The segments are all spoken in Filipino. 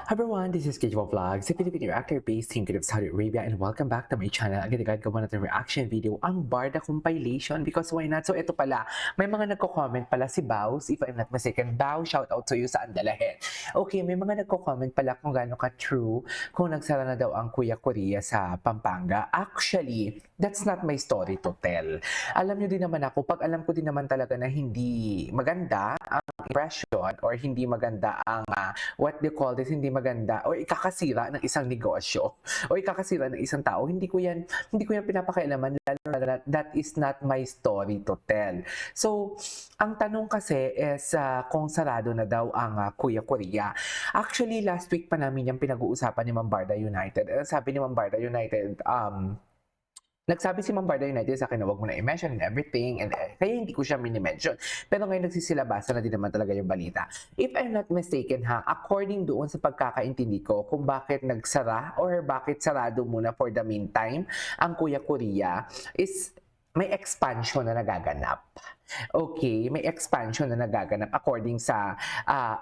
Hi everyone, this is Kejwa Vlogs, a Filipino actor based in Saudi Arabia, and welcome back to my channel. Agad-agad gawa natin reaction video ang Barda compilation because why not? So ito pala, may mga nagko-comment pala si Baus, if I'm not mistaken. Bao, shout out to you sa Andalahen. Okay, may mga nagko-comment pala kung gaano ka-true kung nagsara na daw ang Kuya Korea sa Pampanga. Actually, that's not my story to tell. Alam nyo din naman ako, pag alam ko din naman talaga na hindi maganda ang impression or hindi maganda ang what they call this, hindi maganda o ikakasira ng isang negosyo o ikakasira ng isang tao, hindi ko yan pinapakialaman, lalo na that is not my story to tell. So, ang tanong kasi is kung sarado na daw ang Kuya Korea. Actually, last week pa namin yung pinag-uusapan ni Ma'am Barda United. Sabi ni Ma'am Barda United, nagsabi si Ma'am Barda United sa akin na wag mo na i-mention and everything, and kaya hindi ko siya mini-mention. Pero ngayon nagsisilabasa na din naman talaga yung balita. If I'm not mistaken according doon sa pagkakaintindi ko kung bakit nagsara or bakit sarado muna for the meantime ang Kuya Korea is may expansion na nagaganap. Okay, may expansion na nagaganap according sa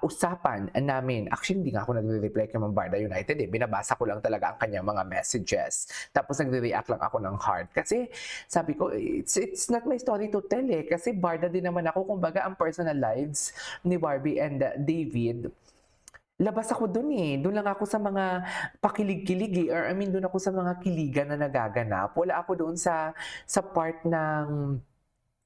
usapan namin. Actually, hindi nga ako nagre-reply kay Ma'am Barda United Binabasa ko lang talaga ang kanyang mga messages. Tapos nagre-react lang ako ng heart. Kasi sabi ko, it's not my story to tell Kasi Barda din naman ako. Kumbaga, ang personal lives ni Barbie and David, labas ako dun Doon lang ako sa mga pakilig-kilig or I mean, doon ako sa mga kiligan na nagaganap. Wala ako doon sa part ng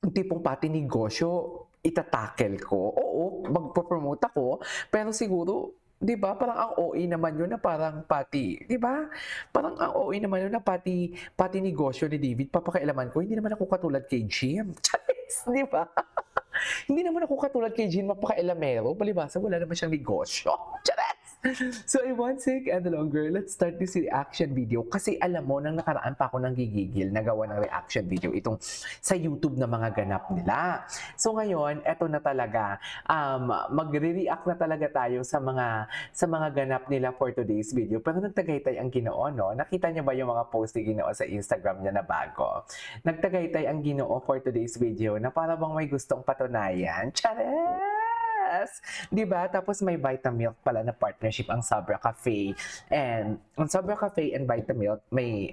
tipong pati negosyo, itatakel ko. Oo, magpo-promote ako, pero siguro, 'di ba, parang ang OA naman yun na parang pati, 'di ba? Parang ang OA naman yun na pati negosyo ni David, papakialaman ko. Hindi naman ako katulad kay Jim. Charis, 'di ba? Hindi naman ako katulad kay Jim, mapaka-elamero. Palibasa, wala naman siyang negosyo. Charis! So, I won't take any longer. Let's start this reaction video. Kasi alam mo, nang nakaraan pa ako nang gigigil na gawa ng reaction video itong sa YouTube na mga ganap nila. So, ngayon, eto na talaga. Magre-react na talaga tayo sa mga ganap nila for today's video. Pero nagtagaytay ang Ginoo, no? Nakita niyo ba yung mga post ni Ginoo sa Instagram niya na bago? Nagtagaytay ang Ginoo for today's video na para bang may gustong patunayan. Chares! 'Di ba? Tapos may Vitamilk pala na partnership ang Sabra Cafe. And ang Sabra Cafe and Vitamilk may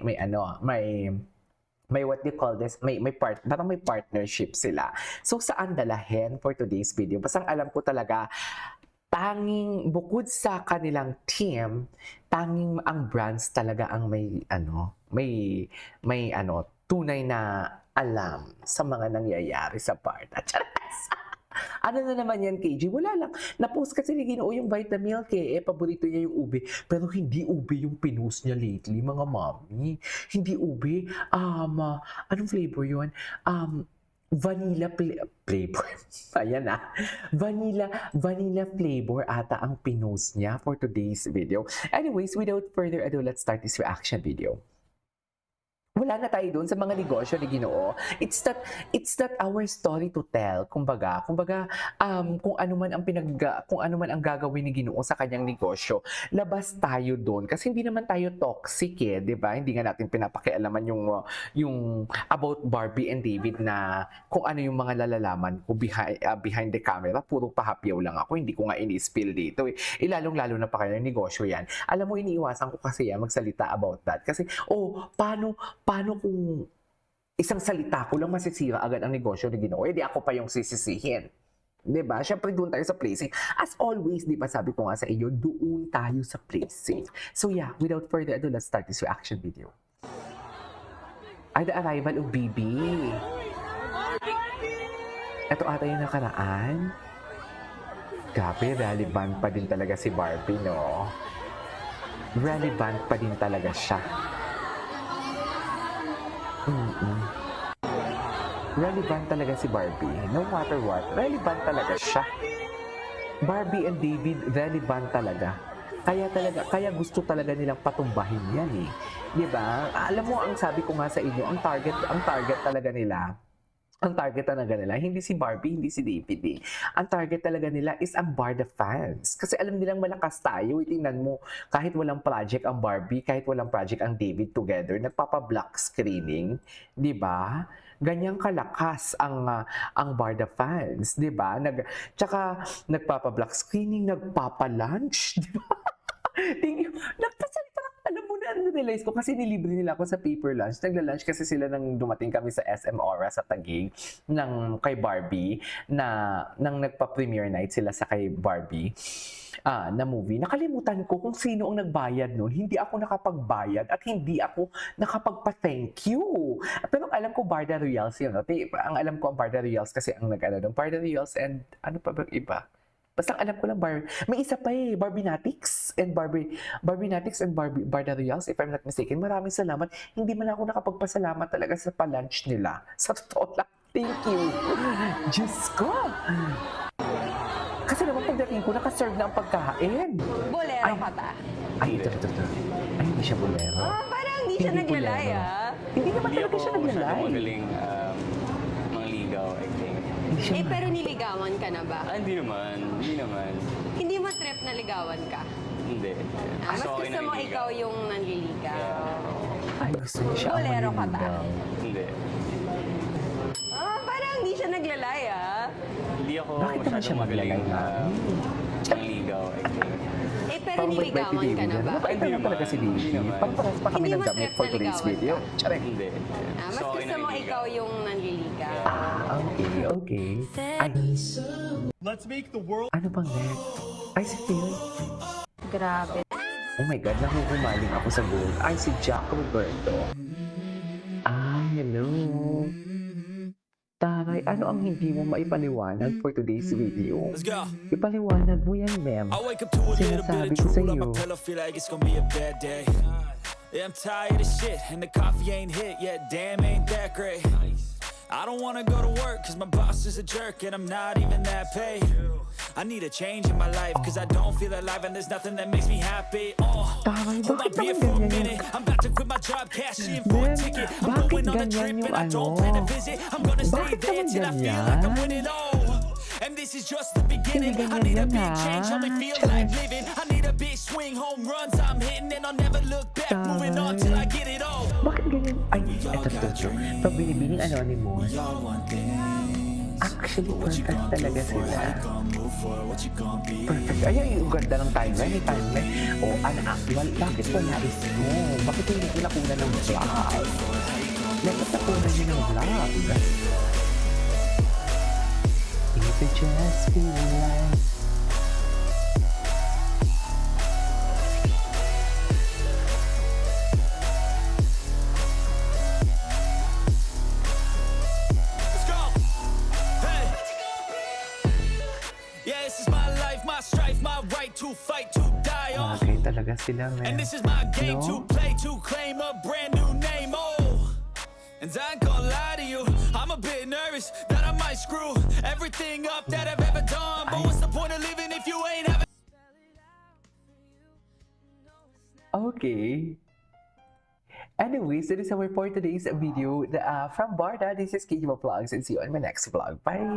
what do you call this? Parang may partnership sila. So saan dalahin for today's video? Basta alam ko talaga, tanging bukod sa kanilang team, tanging ang brands talaga ang may tunay na alam sa mga nangyayari sa part. Charas! Ano na naman yan, KG? Wala lang. Na-post kasi ni Ginoo yung Vitamilk paborito niya yung ube. Pero hindi ube yung pinost niya lately, mga mami. Hindi ube. Anong flavor yun? Vanilla flavor. Ayan Vanilla flavor ata ang pinost niya for today's video. Anyways, without further ado, let's start this reaction video. Wala na tayo doon sa mga negosyo ni Ginoo. It's not our story to tell. Kumbaga, kung ano man ang gagawin ni Ginoo sa kanyang negosyo, labas tayo doon kasi hindi naman tayo toxic 'di ba? Hindi nga natin pinapakialaman yung about Barbie and David na kung ano yung mga nalalaman ko behind the camera. Puro pahapyaw lang ako, hindi ko nga ini-spill dito Lalong-lalo na pa kayo ng negosyo yan. Alam mo, iniiwasan ko kasi magsalita about that. Kasi, paano kung isang salita ko lang masisira agad ang negosyo ni Ginoo? Di ako pa yung sisisihin. 'Di ba? Syempre doon tayo sa play safe. As always, 'di ba sabi ko nga sa iyo, doon tayo sa play safe. So yeah, without further ado, let's start this reaction video. Ay, the arrival of Bibi. Ito ata yung nakaraan. Grabe, relevant pa din talaga si Barbie, no? Relevant pa din talaga siya. Relevant talaga si Barbie. No matter what, relevant talaga siya. Barbie and David, relevant talaga. Kaya gusto talaga nilang patumbahin yan 'Di ba? Alam mo, ang sabi ko nga sa inyo, ang target talaga nila, hindi si Barbie, hindi si David Ang target talaga nila is ang Barda fans. Kasi alam nilang malakas tayo. Tingnan mo, kahit walang project ang Barbie, kahit walang project ang David together, nagpapa-block screening, 'di ba? Ganyang kalakas ang Barda fans, 'di ba? Tsaka nagpapa-block screening, nagpapa-lunch, 'di ba? Thank you. Nagpasal parang alam mo na, na-realize ko kasi nilibre nila ako sa paper lunch. Nagla-lunch kasi sila nang dumating kami sa SM Aura sa Taguig ng kay Barbie nang nagpa-premiere night sila sa kay Barbie na movie. Nakalimutan ko kung sino ang nagbayad nun. Hindi ako nakapagbayad at hindi ako nakapagpa-thank you. Pero ang alam ko Barda Royals yun. No? Ang alam ko ang Barda Royals kasi ang nag-ano doon. Barda Royals and ano pa ba iba? Basta ang alam ko lang may isa pa Barbinatics and Barda Royals if I'm not mistaken. Maraming salamat. Hindi man ako nakapagpasalamat talaga sa pa-lunch nila. Sa totoo lang. Thank you. Diyos ko. Kasi naman pagdating ko, nakaserve na ang pagkain. Bolero ka ba? Ay, ito. Ay, hindi siya bolero. Parang hindi siya naglalay, Hindi naman talaga siya naglalay. magaling mangligaw, I think. Hindi siya Pero niligawan ka na ba? Hindi naman. Hindi mo trip na ligawan ka? Hindi. Mas So, okay gusto mo naliligaw. ikaw yung nanliligaw? Ay, gusto niya siya ang Bolero ka ba? manliligaw. Hindi. Parang hindi siya naglalay, Hindi ako Bakit naman siya masyadong magaling maglalay, mangligaw, I think. Pero Parang wait, niligawan ka na ba? Mabait Hindi naman talaga si naman. Davey. Hindi naman. Pang-paras pa kami Hindi ng mo damit trip for na today's ligawan video. ka? Charing. Hindi. Mas So, okay gusto mo naliligaw. ikaw yung nanliligaw? Okay. Ay, Let's make the world. ano bang next? Ay, si Phil. Grabe. Oh my God, nakukumaling ako sa gold. Ay, si Jack Roberto. Ay, hello. Taray, ano ang hindi mo maipaliwanag for today's video? Let's go. Ipaliwanag mo yan, ma'am. I wake up to a little bit Sinasabi of ko drool on sa'yo. my pillow, feel like it's gonna be a bad day. Yeah, I'm tired of shit, and the coffee ain't hit yet. Damn, ain't that great. I don't wanna go to work, cause my boss is a jerk, and I'm not even that paid. I need a change in my life, cause I don't feel alive, and there's nothing that makes me happy. Taray, Hold bakit my beer naman for a ganyan minute. yung... I'm about to quit my job, cash in for a Ben, ticket. I'm bakit going on a ganyan trip, yung and I don't ano? plan to visit. I'm gonna stay Bakit there naman till I feel ganyan? like I'm winning all. And this is just the beginning. Hindi I need a ganyan big yan, change, ha? only feel like living. I need a big swing, home runs I'm hitting, and I'll never look back. Moving on till I get it all. Bakit ganyan? Ay, eto. Pag binibining Anonymous, actually, perfect talaga sila. Perfect. Ay, yung ganda ng timeline. May timeline. O, bakit wala ito? Bakit hindi ko nakunan ng vlog? Dapat nakunan niyo ng vlog. If it just feel like... Let's go. Hey. Yeah, this is my life, my strife, my right to fight, to die on. Bagay talaga sila, And man. this is my game No? to play, to claim a brand new name. Oh, and I ain't gonna lie to you, I'm a bit nervous that I might screw everything up that I've ever done. But what's the point of living if you ain't having? Okay. Anyways, that is our for today's video from Barda. This is Kiki Vlogs and see you on my next vlog. Bye!